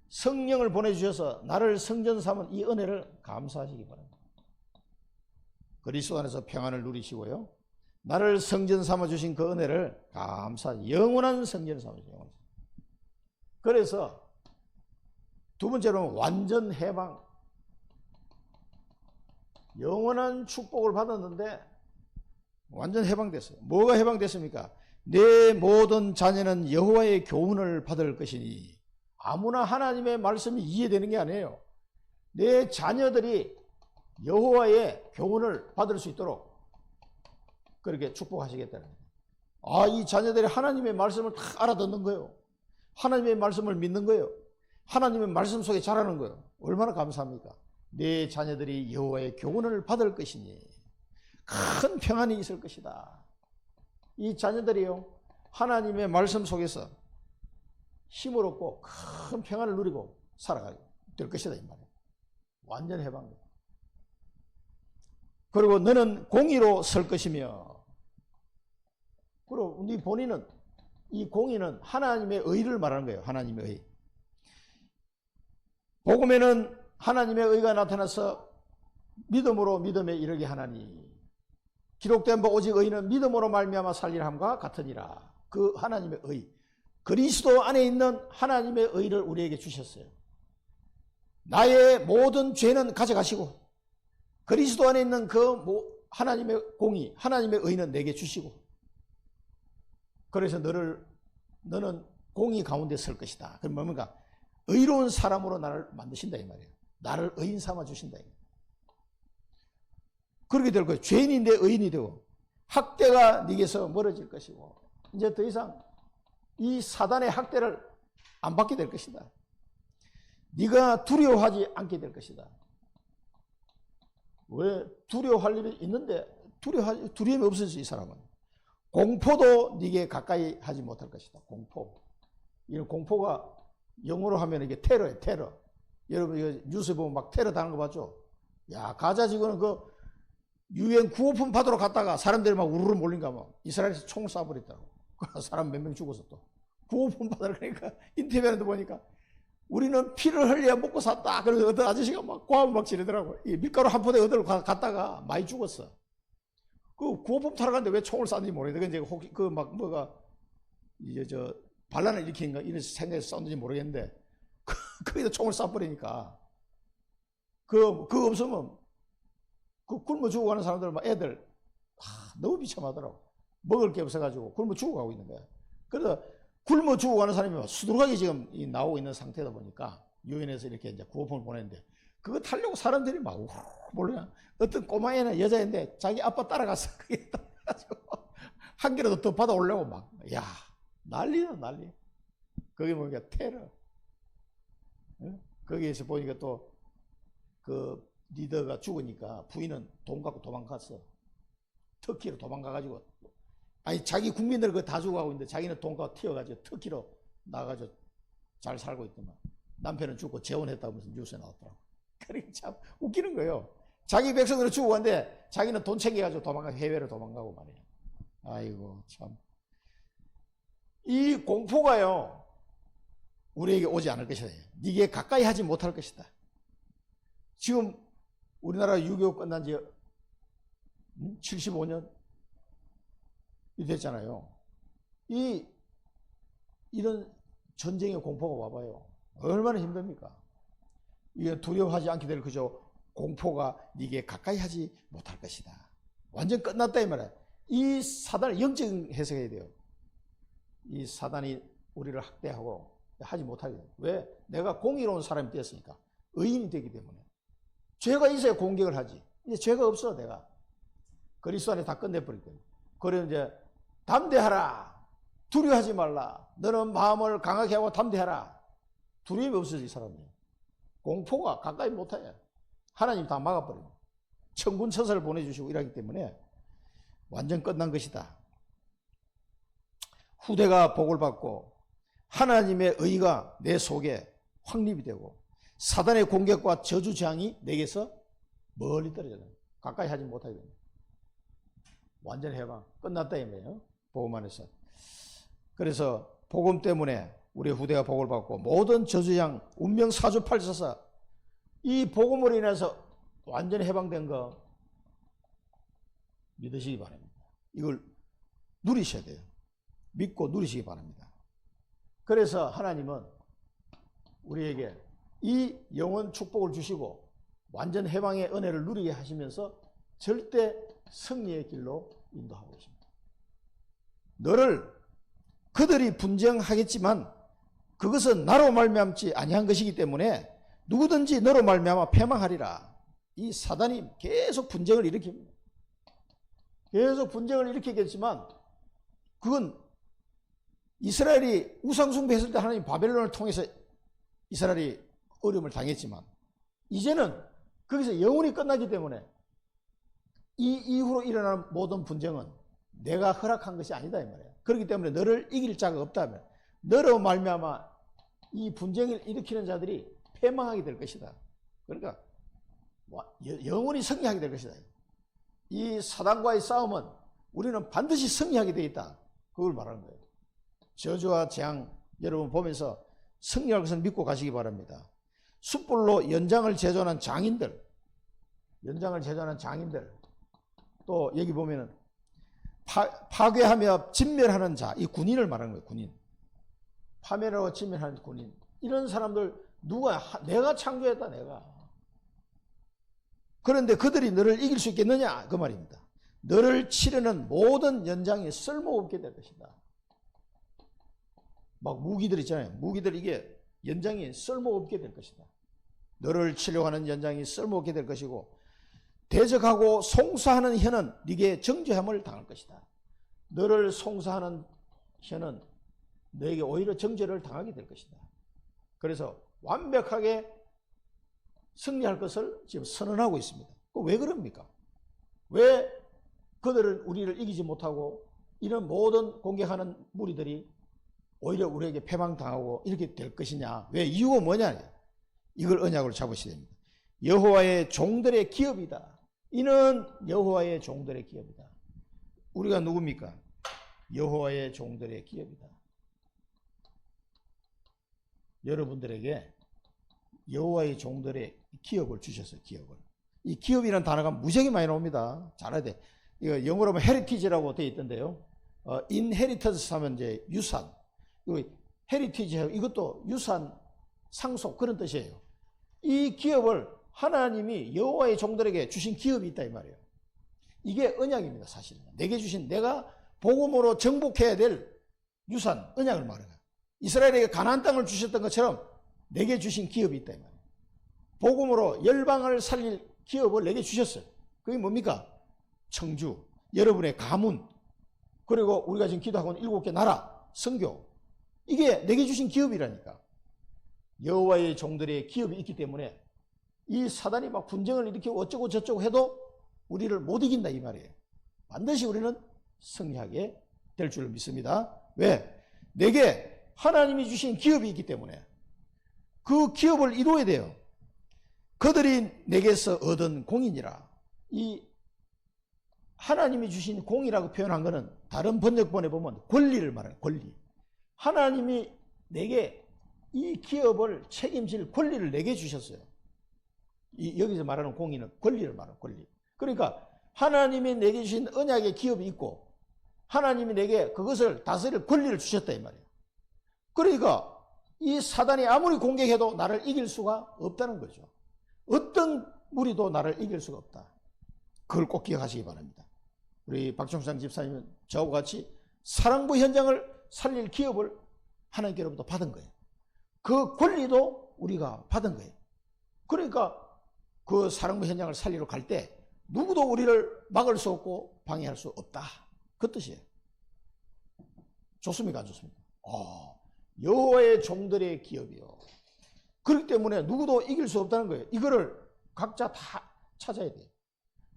성령을 보내주셔서 나를 성전 삼은 이 은혜를 감사하시기 바랍니다. 그리스도 안에서 평안을 누리시고요. 나를 성전 삼아주신 그 은혜를 감사하시, 영원한 성전을 삼아주세요. 그래서 두 번째로는 완전 해방. 영원한 축복을 받았는데 완전 해방됐어요. 뭐가 해방됐습니까? 내 모든 자녀는 여호와의 교훈을 받을 것이니. 아무나 하나님의 말씀이 이해되는 게 아니에요. 내 자녀들이 여호와의 교훈을 받을 수 있도록 그렇게 축복하시겠다는 거예요. 이 자녀들이 하나님의 말씀을 다 알아듣는 거예요. 하나님의 말씀을 믿는 거예요. 하나님의 말씀 속에 자라는 거예요. 얼마나 감사합니까? 내 자녀들이 여호와의 교훈을 받을 것이니 큰 평안이 있을 것이다. 이 자녀들이요, 하나님의 말씀 속에서 힘을 얻고 큰 평안을 누리고 살아가게 될 것이다 이 말이에요. 완전 해방. 그리고 너는 공의로 설 것이며, 그리고 네 본인은, 이 공의는 하나님의 의를 말하는 거예요. 하나님의 의. 복음에는 하나님의 의가 나타나서 믿음으로 믿음에 이르게 하나니, 기록된 바 오직 의는 믿음으로 말미암아 살리라 함과 같으니라. 그 하나님의 의, 그리스도 안에 있는 하나님의 의를 우리에게 주셨어요. 나의 모든 죄는 가져가시고 그리스도 안에 있는 그 하나님의 공의, 하나님의 의는 내게 주시고 그래서 너는 공의 가운데 설 것이다. 그럼 뭡니까? 의로운 사람으로 나를 만드신다 이 말이에요. 나를 의인 삼아 주신다. 그렇게 될 거예요. 죄인인데 의인이 되고 학대가 네게서 멀어질 것이고 이제 더 이상 이 사단의 학대를 안 받게 될 것이다. 네가 두려워하지 않게 될 것이다. 왜? 두려워할 일이 있는데 두려움이 없어져 이 사람은. 공포도 네게 가까이 하지 못할 것이다. 공포. 이런 공포가 영어로 하면 이게 테러예요. 테러. 여러분 이거 뉴스에 보면 막 테러 당하는 거 봤죠? 야, 가자 지구는 그 유엔 구호품 받으러 갔다가 사람들이 막 우르르 몰린가 봐. 이스라엘에서 총을 쏴버렸다고. 사람 몇 명 죽었어 또. 구호품 받으러 가니까 인터뷰하는데 보니까 우리는 피를 흘려야 먹고 샀다. 그래서 어떤 아저씨가 막 고함을 막 지르더라고. 이 밀가루 한 포대 얻으러 갔다가 많이 죽었어. 그 구호품 타러 갔는데 왜 총을 쐈는지 모르겠는데 이제 혹시 그 막 뭐가 이제 저 반란을 일으키는가 이런 생각에서 쐈는지 모르겠는데 거기다 총을 쏴버리니까 그거 없으면 그 굶어 죽어가는 사람들 막 애들 너무 비참하더라고. 먹을 게 없어가지고 굶어 죽어가고 있는 거야. 그래서 굶어 죽어가는 사람이 수두룩하게 지금 나오고 있는 상태다 보니까 유엔에서 이렇게 이제 구호품을 보냈는데 그거 타려고 사람들이 막 몰라. 어떤 꼬마애는 여자인데 자기 아빠 따라가서 그게 따라가지고 한 개라도 더 받아 올려고 막 야 난리다 난리. 거기 보니까 테러. 거기에서 보니까 또 그 리더가 죽으니까 부인은 돈 갖고 도망갔어. 터키로 도망가가지고 아니 자기 국민들 그거 다 죽어가고 있는데 자기는 돈 갖고 튀어가지고 터키로 나가가지고 잘 살고 있더만. 남편은 죽고 재혼했다고 무슨 뉴스에 나왔더라고. 그러니까 참 웃기는 거예요. 자기 백성들은 죽어갔는데 자기는 돈 챙겨가지고 도망가 해외로 도망가고 말이야. 아이고 참. 이 공포가요 우리에게 오지 않을 것이다. 네게 가까이 하지 못할 것이다. 지금 우리나라 6.25 끝난 지 75년 이 됐잖아요. 이런 전쟁의 공포가 와봐요. 얼마나 힘듭니까? 이게 두려워하지 않게 될 그저 공포가 네게 가까이 하지 못할 것이다. 완전 끝났다 이 말이야. 이 사단을 영적 해석해야 돼요. 이 사단이 우리를 학대하고 하지 못하게 돼요. 왜? 내가 공의로운 사람이 되었으니까. 의인이 되기 때문에. 죄가 있어야 공격을 하지. 이제 죄가 없어 내가. 그리스도 안에 다 끝내버리기 때문에. 그래 이제 담대하라. 두려워하지 말라. 너는 마음을 강하게 하고 담대하라. 두려움이 없어져 이 사람이. 공포가 가까이 못해. 하나님 다 막아버립니다. 천군 천사를 보내주시고 이러기 때문에 완전 끝난 것이다. 후대가 복을 받고 하나님의 의가 내 속에 확립이 되고 사단의 공격과 저주 재앙이 내게서 멀리 떨어져요. 가까이 하지 못하게 됩니다. 완전 해방 끝났다 이 말이에요. 복음 안에서. 그래서 복음 때문에 우리 후대가 복을 받고 모든 저주장 운명 사주팔자사 이 복음으로 인해서 완전히 해방된 거 믿으시기 바랍니다. 이걸 누리셔야 돼요. 믿고 누리시기 바랍니다. 그래서 하나님은 우리에게 이 영원 축복을 주시고 완전 해방의 은혜를 누리게 하시면서 절대 승리의 길로 인도하고 있습니다. 너를 그들이 분쟁하겠지만 그것은 나로 말미암지 아니한 것이기 때문에 누구든지 너로 말미암아 패망하리라. 이 사단이 계속 분쟁을 일으킵니다. 계속 분쟁을 일으키겠지만 그건 이스라엘이 우상숭배했을 때 하나님 바벨론을 통해서 이스라엘이 어려움을 당했지만 이제는 거기서 영원히 끝나기 때문에 이 이후로 일어나는 모든 분쟁은 내가 허락한 것이 아니다 이 말이에요. 그렇기 때문에 너를 이길 자가 없다면 너로 말미암아 이 분쟁을 일으키는 자들이 패망하게 될 것이다. 그러니까 영원히 승리하게 될 것이다. 이 사단과의 싸움은 우리는 반드시 승리하게 되어 있다. 그걸 말하는 거예요. 저주와 재앙 여러분 보면서 승리할 것을 믿고 가시기 바랍니다. 숯불로 연장을 제조하는 장인들, 또 여기 보면은 파괴하며 진멸하는 자, 이 군인을 말하는 거예요. 군인. 파멸하고 진멸하는 군인. 이런 사람들 내가 창조했다 내가. 그런데 그들이 너를 이길 수 있겠느냐 그 말입니다. 너를 치르는 모든 연장이 쓸모없게 될 것이다. 막 무기들 있잖아요. 무기들 이게 연장이 쓸모없게 될 것이다. 너를 치료하는 연장이 쓸모없게 될 것이고 대적하고 송사하는 혀는 네게 정죄함을 당할 것이다. 너를 송사하는 혀는 너에게 오히려 정죄를 당하게 될 것이다. 그래서 완벽하게 승리할 것을 지금 선언하고 있습니다. 왜 그럽니까? 왜 그들은 우리를 이기지 못하고 이런 모든 공격하는 무리들이 오히려 우리에게 패망당하고 이렇게 될 것이냐? 왜? 이유가 뭐냐? 이걸 언약으로 잡으셔야 됩니다. 여호와의 종들의 기업이다. 이는 여호와의 종들의 기업이다. 우리가 누굽니까? 여호와의 종들의 기업이다. 여러분들에게 여호와의 종들의 기업을 주셨어요. 기업을. 이 기업이라는 단어가 무지하게 많이 나옵니다. 잘 알아야 돼. 이거 영어로 하면 헤리티지라고 되어 있던데요. 인헤리턴스 하면 이제 유산. 헤리티지 이것도 유산, 상속 그런 뜻이에요. 이 기업을 하나님이 여호와의 종들에게 주신 기업이 있다 이 말이에요. 이게 언약입니다. 사실은. 내게 주신 내가 복음으로 정복해야 될 유산, 언약을 말해요. 이스라엘에게 가나안 땅을 주셨던 것처럼 내게 주신 기업이 있다 이 말이에요. 복음으로 열방을 살릴 기업을 내게 주셨어요. 그게 뭡니까? 청주, 여러분의 가문, 그리고 우리가 지금 기도하고 있는 7개 나라, 선교. 이게 내게 주신 기업이라니까. 여호와의 종들의 기업이 있기 때문에 이 사단이 막 분쟁을 일으키고 어쩌고 저쩌고 해도 우리를 못 이긴다 이 말이에요. 반드시 우리는 승리하게 될 줄 믿습니다. 왜? 내게 하나님이 주신 기업이 있기 때문에 그 기업을 이루어야 돼요. 그들이 내게서 얻은 공이니라. 이 하나님이 주신 공이라고 표현한 것은 다른 번역본에 보면 권리를 말해요. 권리. 하나님이 내게 이 기업을 책임질 권리를 내게 주셨어요. 여기서 말하는 공의는 권리를 말하는 권리. 그러니까 하나님이 내게 주신 언약의 기업이 있고 하나님이 내게 그것을 다스릴 권리를 주셨다 이 말이에요. 그러니까 이 사단이 아무리 공격해도 나를 이길 수가 없다는 거죠. 어떤 무리도 나를 이길 수가 없다. 그걸 꼭 기억하시기 바랍니다. 우리 박종상 집사님은 저와 같이 사랑부 현장을 살릴 기업을 하나님께로부터 받은 거예요. 그 권리도 우리가 받은 거예요. 그러니까 그 사랑부 현장을 살리러 갈 때 누구도 우리를 막을 수 없고 방해할 수 없다. 그 뜻이에요. 좋습니까? 안 좋습니까? 여호와의 종들의 기업이요. 그렇기 때문에 누구도 이길 수 없다는 거예요. 이거를 각자 다 찾아야 돼요.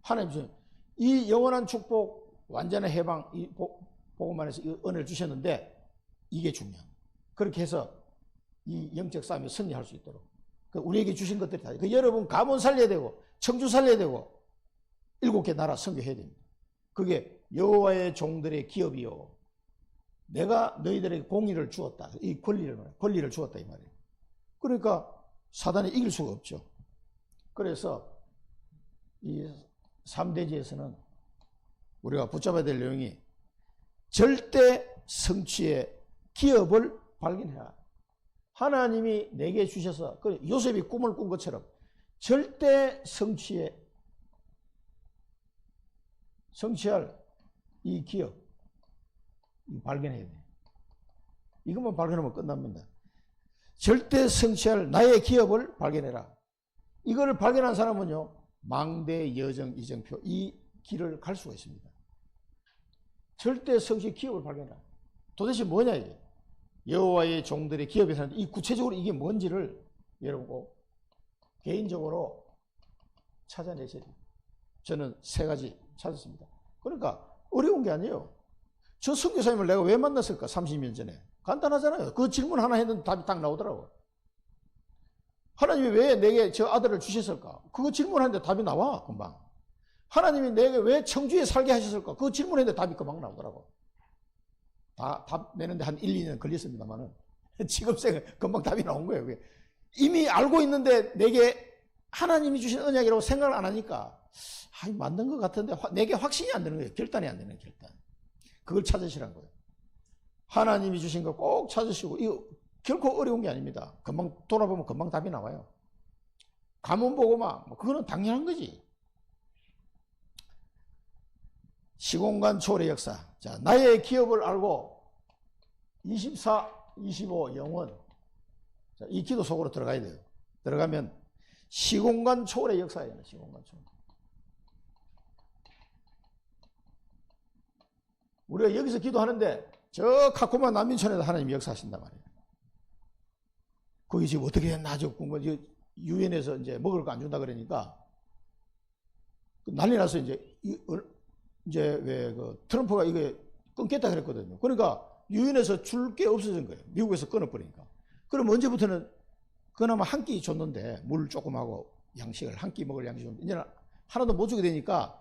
하나님 이 영원한 축복, 완전한 해방, 이 복음 안에서 이 은혜를 주셨는데 이게 중요한 거예요. 그렇게 해서 이 영적 싸움에 승리할 수 있도록 우리에게 주신 것들이 다 여러분 가문 살려야 되고 청주 살려야 되고 7개 나라 선교해야 됩니다. 그게 여호와의 종들의 기업이요. 내가 너희들에게 공의를 주었다. 이 권리를 주었다 이 말이에요. 그러니까 사단이 이길 수가 없죠. 그래서 이 3대지에서는 우리가 붙잡아야 될 내용이 절대 성취의 기업을 발견해라. 하나님이 내게 주셔서 요셉이 꿈을 꾼 것처럼 절대 성취할 이 기업 발견해야 돼. 이것만 발견하면 끝납니다. 절대 성취할 나의 기업을 발견해라. 이걸 발견한 사람은요 망대, 여정, 이정표 이 길을 갈 수가 있습니다. 절대 성취 기업을 발견해라. 도대체 뭐냐 이게? 여호와의 종들의 기업에 사는데 이 구체적으로 이게 뭔지를 여러분 꼭 개인적으로 찾아내셔야 돼요. 저는 3가지 찾았습니다. 그러니까 어려운 게 아니에요. 저 선교사님을 내가 왜 만났을까? 30년 전에. 간단하잖아요. 그 질문 하나 했는데 답이 딱 나오더라고. 하나님이 왜 내게 저 아들을 주셨을까? 그거 질문하는데 답이 나와 금방. 하나님이 내게 왜 청주에 살게 하셨을까? 그거 질문했는데 답이 금방 나오더라고. 다 답 내는데 한 1, 2년 걸렸습니다만은 지금 금방 답이 나온 거예요. 그게. 이미 알고 있는데 내게 하나님이 주신 언약이라고 생각을 안 하니까 맞는 것 같은데 내게 확신이 안 되는 거예요. 결단이 안 되는 결단. 그걸 찾으시라는 거예요. 하나님이 주신 거 꼭 찾으시고 이거 결코 어려운 게 아닙니다. 금방 돌아보면 금방 답이 나와요. 가문 보고 막 그거는 당연한 거지. 시공간 초월의 역사. 자, 나의 기업을 알고 24 24, 영원. 자, 이 기도 속으로 들어가야 돼요. 들어가면 시공간 초월의 역사예요. 시공간 초월. 우리가 여기서 기도하는데 저 카코마 난민촌에서 하나님이 역사하신단 말이에요. 거기 지금 어떻게 했나 저 유엔에서 이제 먹을 거 안 준다 그러니까 난리 나서 이제 왜 그 트럼프가 이거 끊겠다 그랬거든요. 그러니까 유엔에서 줄 게 없어진 거예요. 미국에서 끊어버리니까. 그럼 언제부터는 그나마 한 끼 줬는데 물 조금 하고 양식을 한 끼 먹을 양식을 이제는 하나도 못 주게 되니까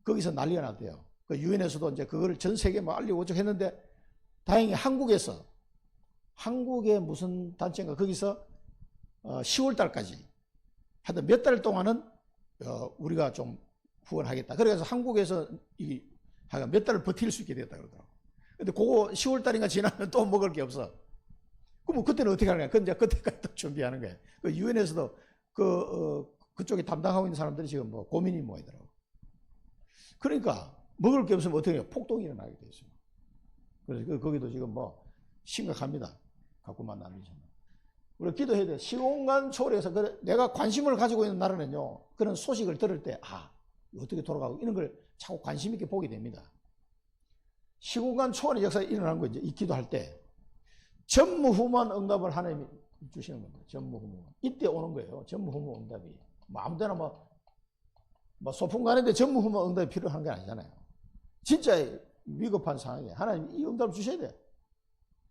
거기서 난리가 났대요. 그 유엔에서도 이제 그거를 전 세계에 뭐 알리고 어쩌고 했는데 다행히 한국의 무슨 단체인가 거기서 10월 달까지 하여튼 몇 달 동안은 우리가 좀 후원하겠다. 그래서 한국에서 몇 달을 버틸 수 있게 됐다 그러더라고. 근데 그거 10월 달인가 지나면 또 먹을 게 없어. 그럼 그때는 어떻게 하는 거야? 그건 이제 그때까지 또 준비하는 거야. 그 유엔에서도 그쪽에 담당하고 있는 사람들이 지금 뭐 고민이 뭐이더라고. 그러니까 먹을 게 없으면 어떻게 해요? 폭동이 일어나게 돼 있어요. 그래서 거기도 지금 뭐 심각합니다. 갖고만 남이죠. 우리가 기도해야 돼. 시공간 초월해서 내가 관심을 가지고 있는 나라는요. 그런 소식을 들을 때 어떻게 돌아가고 이런 걸 자꾸 관심 있게 보게 됩니다. 시공간 초월의 역사가 일어나는 거 이제 이 기도할 때 전무후무한 응답을 하나님이 주시는 겁니다. 전무후무. 이때 오는 거예요. 전무후무 응답이. 뭐 아무데나 뭐 소풍 가는데 전무후무 응답이 필요한 게 아니잖아요. 진짜 위급한 상황에 하나님 이 응답을 주셔야 돼요.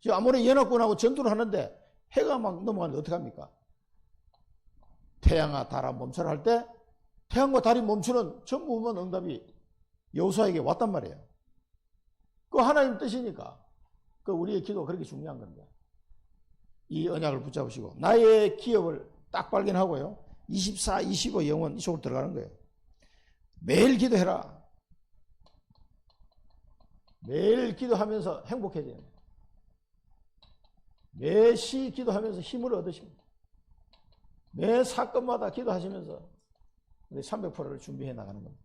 지금 아무리 연합군하고 전투를 하는데 해가 막 넘어가는데 어떡합니까? 태양아 달아 멈춰라 할 때 태양과 달이 멈추는 전무후무한 응답이 여호수아에게 왔단 말이에요. 그 하나님 뜻이니까 그 우리의 기도가 그렇게 중요한 겁니다. 이 언약을 붙잡으시고 나의 기업을 딱 발견하고요. 24, 25 영원 이쪽으로 들어가는 거예요. 매일 기도해라. 매일 기도하면서 행복해져야 돼요. 매시 기도하면서 힘을 얻으십니다. 매 사건마다 기도하시면서 우리 300%를 준비해 나가는 겁니다.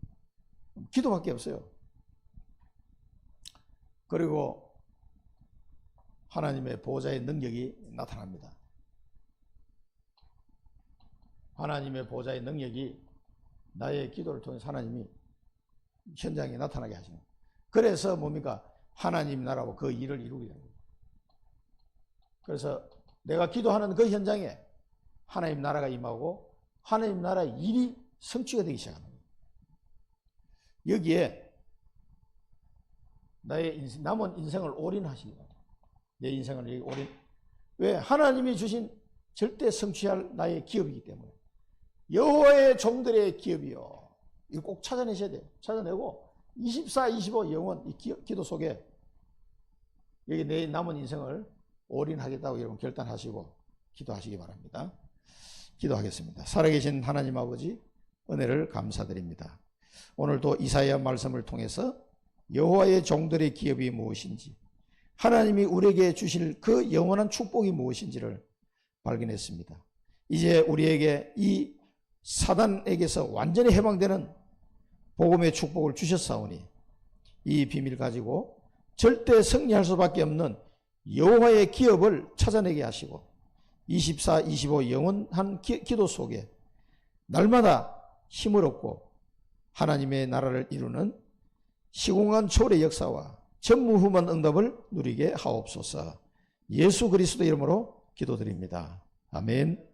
기도밖에 없어요. 그리고 하나님의 보호자의 능력이 나타납니다. 하나님의 보호자의 능력이 나의 기도를 통해서 하나님이 현장에 나타나게 하시는 거예요. 그래서 뭡니까? 하나님 나라고 그 일을 이루게 되는 거예요. 그래서 내가 기도하는 그 현장에 하나님 나라가 임하고 하나님 나라의 일이 성취가 되기 시작하는 거예요. 여기에 나의 남은 인생을 올인하시기 바랍니다. 내 인생을 여기 올인. 왜? 하나님이 주신 절대 성취할 나의 기업이기 때문에. 여호와의 종들의 기업이요. 이거 꼭 찾아내셔야 돼요. 찾아내고 24, 25 영원 이 기도 속에 여기 내 남은 인생을 올인하겠다고 여러분 결단하시고 기도하시기 바랍니다. 기도하겠습니다. 살아계신 하나님 아버지 은혜를 감사드립니다. 오늘도 이사야 말씀을 통해서 여호와의 종들의 기업이 무엇인지 하나님이 우리에게 주실 그 영원한 축복이 무엇인지를 발견했습니다. 이제 우리에게 이 사단에게서 완전히 해방되는 복음의 축복을 주셨사오니 이 비밀 가지고 절대 승리할 수밖에 없는 여호와의 기업을 찾아내게 하시고 24, 25 영원한 기도 속에 날마다 힘을 얻고 하나님의 나라를 이루는 시공간 초월의 역사와 전무후무한 응답을 누리게 하옵소서. 예수 그리스도 이름으로 기도드립니다. 아멘.